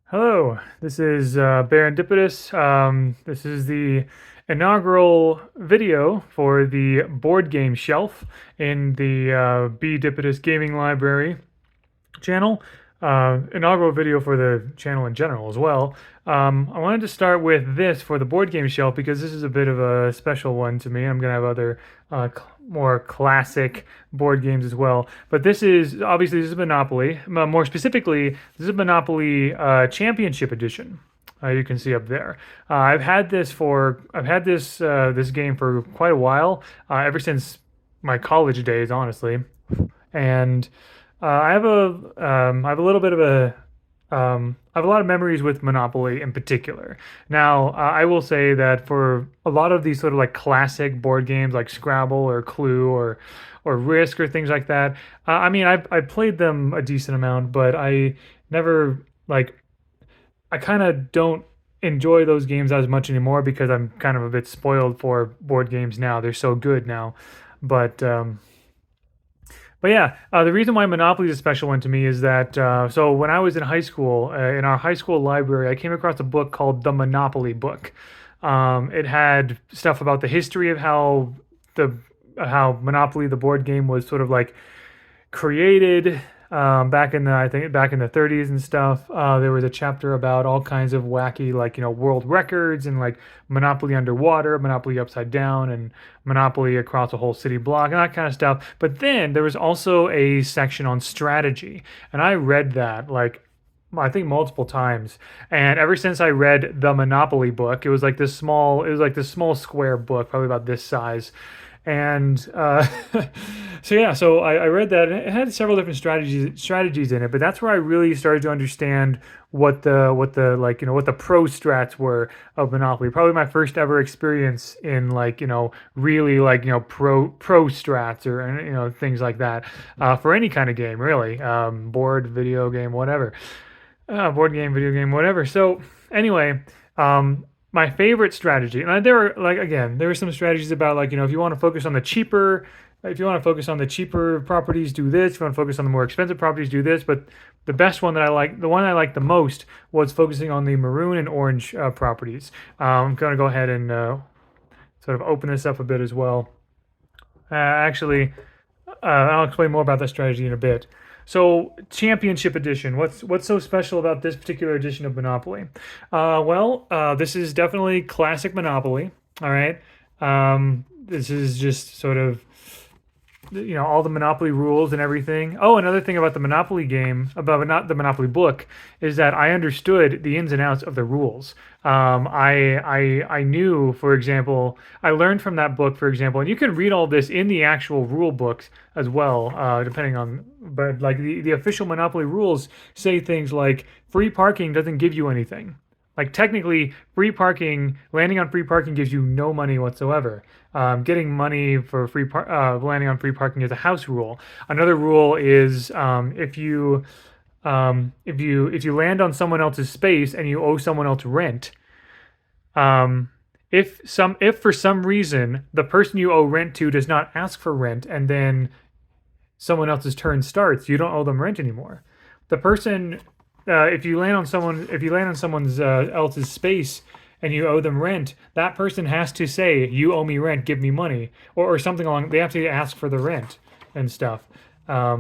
Hello, this is Barendipitous. This is the inaugural video for the board game shelf in the Bdipitous Gaming Library channel. Inaugural video for the channel in general as well. I wanted to start with this for the board game shelf because this is a bit of a special one to me. I'm going to have other more classic board games as well. But this is obviously this is Monopoly. More specifically, this is Monopoly Championship Edition. You can see up there. I've had this game for quite a while, ever since my college days, honestly, and I have a little bit of a I have a lot of memories with Monopoly in particular. Now, I will say that for a lot of these sort of like classic board games like Scrabble or Clue or Risk or things like that, I mean, I played them a decent amount, but I never like I kind of don't enjoy those games as much anymore because I'm kind of a bit spoiled for board games now. They're so good now, but but yeah, the reason why Monopoly is a special one to me is that so when I was in high school, in our high school library, I came across a book called The Monopoly Book. It had stuff about the history of the how Monopoly, the board game, was sort of like created back in the I think back in the 30s and stuff. There was a chapter about all kinds of wacky like world records and like Monopoly underwater, Monopoly upside down, and Monopoly across a whole city block and that kind of stuff. But then there was also a section on strategy, and I read that like I think multiple times. And ever since I read the Monopoly book, it was like this small square book, probably about this size. And so yeah, so I read that, and it had several different strategies in it. But that's where I really started to understand what the like what the pro strats were of Monopoly. Probably my first ever experience in like really like pro strats or things like that for any kind of game really, board, video game, whatever, board game, video game, whatever. So anyway, my favorite strategy, and there are like again, there are some strategies about like if you want to focus on the cheaper, if you want to focus on the cheaper properties, do this. If you want to focus on the more expensive properties, do this. But the best one that I like, the one I liked the most, was focusing on the maroon and orange properties. I'm going to go ahead and sort of open this up a bit as well. Actually, I'll explain more about that strategy in a bit. So, Championship Edition. What's so special about this particular edition of Monopoly? This is definitely classic Monopoly. All right. This is just sort of all the Monopoly rules and everything. Oh, another thing about the Monopoly game, about not the Monopoly book, is that I understood the ins and outs of the rules. I knew, for example, I learned from that book, for example, and you can read all this in the actual rule books as well, depending on. But like the official Monopoly rules say things like free parking doesn't give you anything. Like technically, free parking, landing on free parking gives you no money whatsoever. Getting money for landing on free parking is a house rule. Another rule is if you land on someone else's space and you owe someone else rent, if for some reason the person you owe rent to does not ask for rent and then someone else's turn starts, you don't owe them rent anymore. The person if you land on someone's else's space and you owe them rent, that person has to say, "You owe me rent, give me money," or something along. They have to ask for the rent and stuff. I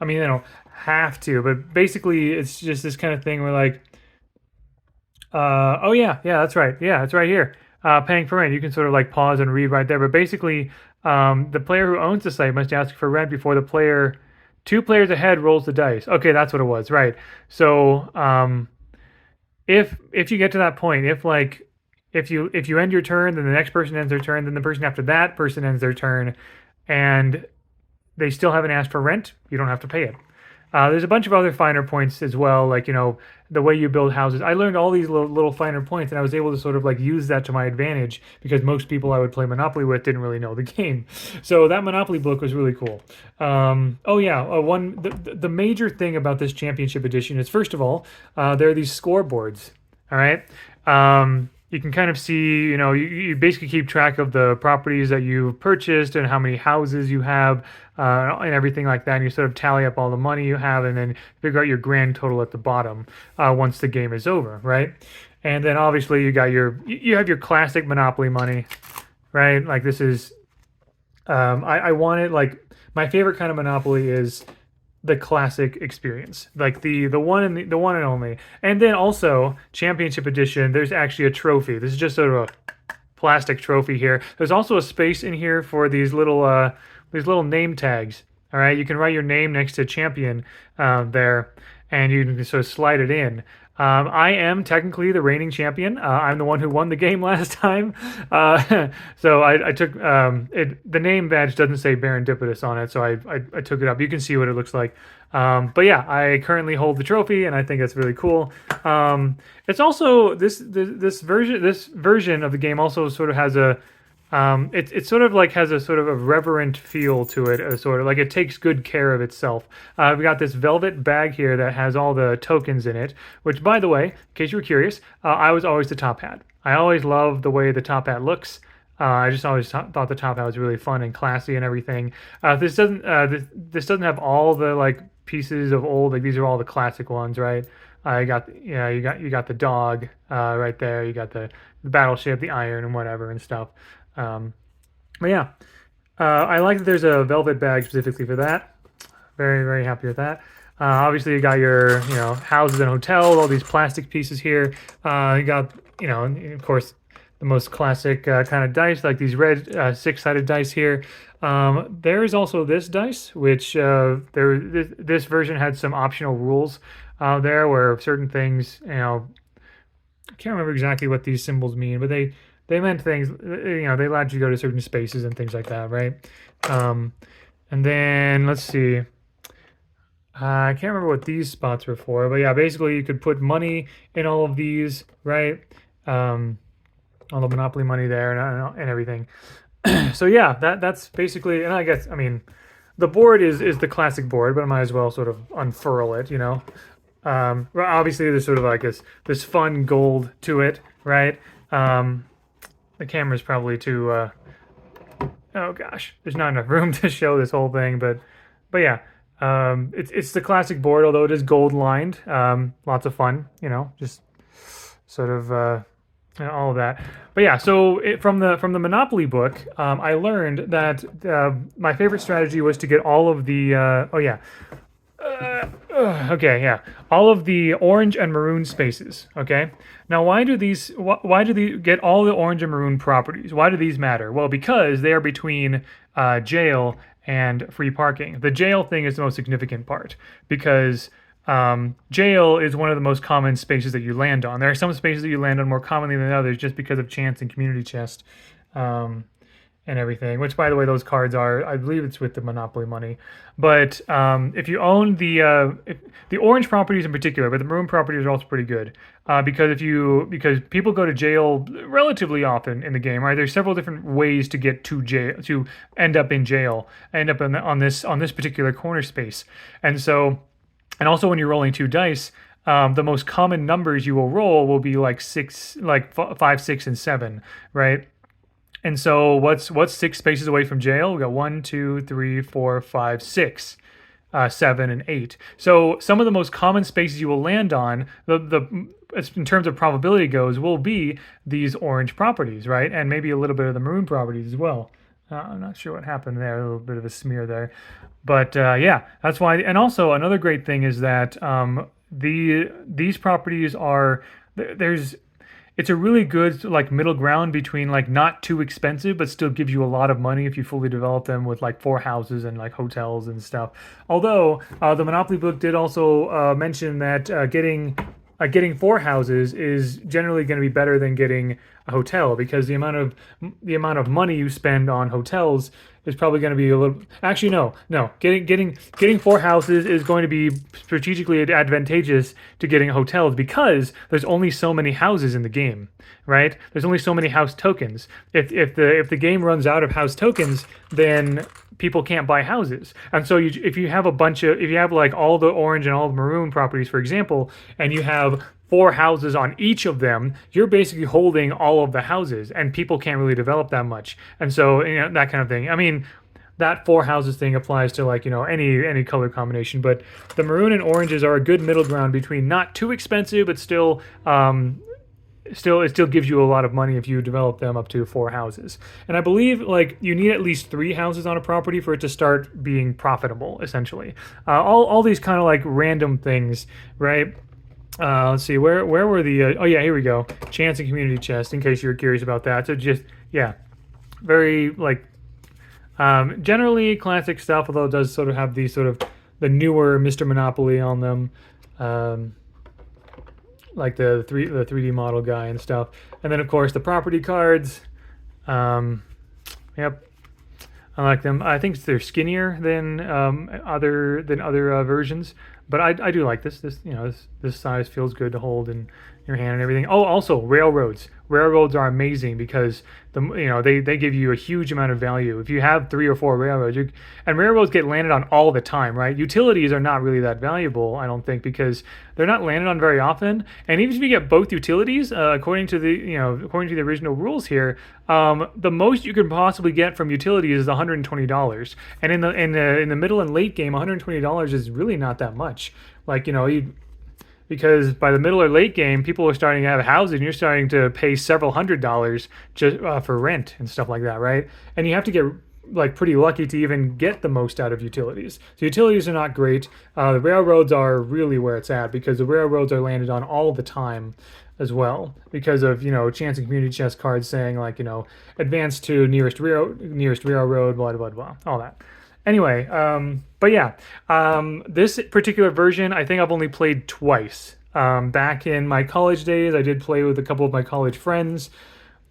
mean, they don't have to, but basically, it's just this kind of thing where like, oh yeah, that's right, yeah, it's right here. Paying for rent. You can sort of like pause and read right there, but basically, the player who owns the site must ask for rent before the player two players ahead rolls the dice. Okay, that's what it was, right? So if you get to that point, if you end your turn, then the next person ends their turn, then the person after that person ends their turn, and they still haven't asked for rent, you don't have to pay it. There's a bunch of other finer points as well, like the way you build houses. I learned all these little finer points, and I was able to sort of like use that to my advantage because most people I would play Monopoly with didn't really know the game. So that Monopoly book was really cool. Oh yeah, the major thing about this Championship Edition is first of all, there are these scoreboards. All right. you can kind of see, you basically keep track of the properties that you've purchased and how many houses you have, and everything like that. And you sort of tally up all the money you have and then figure out your grand total at the bottom once the game is over, right? And then obviously you have your classic Monopoly money, right? Like this is, I want it like, my favorite kind of Monopoly is the classic experience, like the one and the one and only. And then also championship edition, there's actually a trophy. This is just sort of a plastic trophy here. There's also a space in here for these little name tags. All right, you can write your name next to champion there, and you can sort of slide it in. I am technically the reigning champion. I'm the one who won the game last time. So I took it. The name badge doesn't say Barendipitous on it, so I took it up. You can see what it looks like. But yeah, I currently hold the trophy, and I think that's really cool. It's also this version of the game also sort of has a it sort of like has a sort of a reverent feel to it, sort of like it takes good care of itself. We got this velvet bag here that has all the tokens in it, which, by the way, in case you were curious, I was always the top hat. I always loved the way the top hat looks. I just always thought the top hat was really fun and classy and everything. This doesn't have all the like pieces of old, like these are all the classic ones, right? I got you got the dog right there. You got the battleship, the iron, and whatever and stuff. Um, but yeah, I like that there's a velvet bag specifically for that. Very, very happy with that. Obviously, you got your, houses and hotels, all these plastic pieces here. You got, of course, the most classic kind of dice, like these red six-sided dice here. There's also this dice, which this version had some optional rules there, where certain things, I can't remember exactly what these symbols mean, but they meant things, they allowed you to go to certain spaces and things like that, right? And then let's see. I can't remember what these spots were for, but yeah, basically you could put money in all of these, right? All the Monopoly money there and everything. So yeah, that's basically, and I mean, the board is the classic board, but I might as well sort of unfurl it, Well, obviously there's sort of like this fun gold to it, right? The camera's probably too, oh gosh, there's not enough room to show this whole thing, but yeah, it's the classic board, although it is gold lined. Lots of fun, just sort of all of that. But yeah, so from the Monopoly book, I learned that my favorite strategy was to get all of the okay, yeah, all of the orange and maroon spaces. Okay, now why do these get all the orange and maroon properties? Why do these matter? Well, because they are between jail and free parking. The jail thing is the most significant part because jail is one of the most common spaces that you land on. There are some spaces that you land on more commonly than others just because of chance and community chest. And everything, which, by the way, those cards are, I believe it's with the Monopoly money. But if you own the orange properties in particular, but the maroon properties are also pretty good because people go to jail relatively often in the game, right? There's several different ways to get to jail, to end up in jail, on this particular corner space, and also when you're rolling two dice. The most common numbers you will roll will be like 5, 6, and 7, right? And so what's 6 spaces away from jail? We got 1, 2, 3, 4, 5, 6, 7, and 8. So some of the most common spaces you will land on, in terms of probability goes, will be these orange properties, right? And maybe a little bit of the maroon properties as well. I'm not sure what happened there, a little bit of a smear there. But yeah, that's why. And also another great thing is that these properties are, it's a really good like middle ground between like not too expensive but still gives you a lot of money if you fully develop them with like 4 houses and like hotels and stuff. Although the Monopoly book did also mention that getting 4 houses is generally going to be better than getting a hotel because the amount of money you spend on hotels is probably going to be a little. Actually, no. Getting 4 houses is going to be strategically advantageous to getting hotels because there's only so many houses in the game, right? There's only so many house tokens. If the game runs out of house tokens, then people can't buy houses. And so if you have like all the orange and all the maroon properties, for example, and you have 4 houses on each of them, you're basically holding all of the houses, and people can't really develop that much. And so, that kind of thing. I mean, that 4 houses thing applies to, like, any color combination, but the maroon and oranges are a good middle ground between not too expensive, but still it still gives you a lot of money if you develop them up to 4 houses. And I believe, like, you need at least 3 houses on a property for it to start being profitable, essentially. All these kind of like random things, right? Let's see, where were the oh yeah, here we go. Chance and community chest, in case you're curious about that. So just, yeah, very, like, generally classic stuff, although it does sort of have these sort of the newer Mr. Monopoly on them. Like the 3D model guy and stuff. And then of course the property cards. Yep, I like them. I think they're skinnier than other versions, but I do like this. This size feels good to hold in your hand and everything. Oh, also railroads. Railroads are amazing because they give you a huge amount of value. If you have 3 or 4 railroads, and railroads get landed on all the time, right? Utilities are not really that valuable, I don't think, because they're not landed on very often. And even if you get both utilities, according to the original rules here, the most you can possibly get from utilities is $120. And in the middle and late game, $120 is really not that much. Like, because by the middle or late game, people are starting to have houses, and you're starting to pay several $100s just for rent and stuff like that, right? And you have to get, like, pretty lucky to even get the most out of utilities. So utilities are not great. The railroads are really where it's at, because the railroads are landed on all the time as well, because of chance and community chest cards saying, like, advance to nearest railroad, blah blah blah, all that. Anyway, but yeah, this particular version I think I've only played twice. Back in my college days, I did play with a couple of my college friends.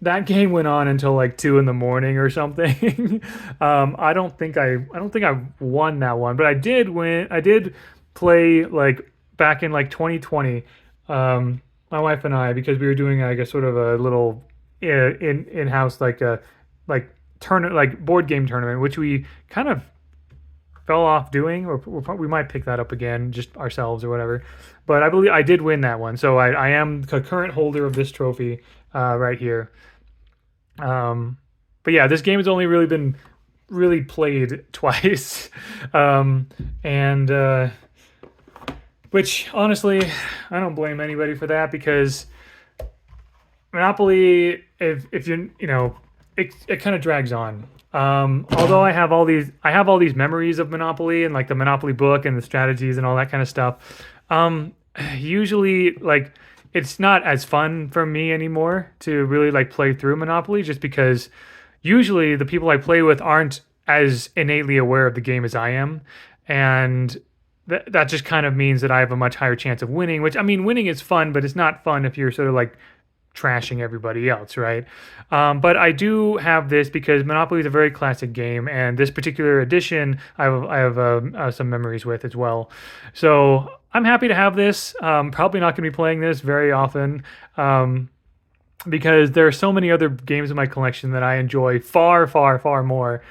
That game went on until like 2 in the morning or something. I don't think I won that one, but I did win. I did play, like, back in like 2020. My wife and I, because we were doing, I guess, sort of a little in-house, like a board game tournament, which we kind of fell off doing, or we might pick that up again just ourselves or whatever. But I believe I did win that one, so I am the current holder of this trophy right here. But yeah, this game has only really been played twice, and which, honestly, I don't blame anybody for that, because Monopoly, if it kind of drags on. Although I have all these memories of Monopoly, and like the Monopoly book and the strategies and all that kind of stuff. Usually, like, it's not as fun for me anymore to really, like, play through Monopoly, just because usually the people I play with aren't as innately aware of the game as I am, and that just kind of means that I have a much higher chance of winning. Which, I mean, winning is fun, but it's not fun if you're sort of like trashing everybody else, right? But I do have this because Monopoly is a very classic game, and this particular edition I have some memories with as well. So I'm happy to have this. Probably not going to be playing this very often, because there are so many other games in my collection that I enjoy far, far, far more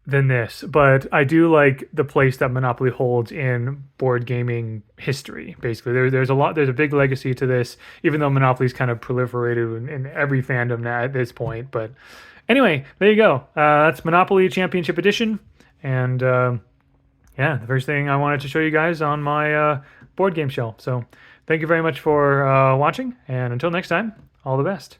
than this. But I do like the place that Monopoly holds in board gaming history. Basically, there's a big legacy to this, even though Monopoly's kind of proliferated in every fandom now at this point. But anyway, there you go. That's Monopoly Championship Edition, and yeah, the first thing I wanted to show you guys on my board game shelf. So thank you very much for watching, and until next time, all the best.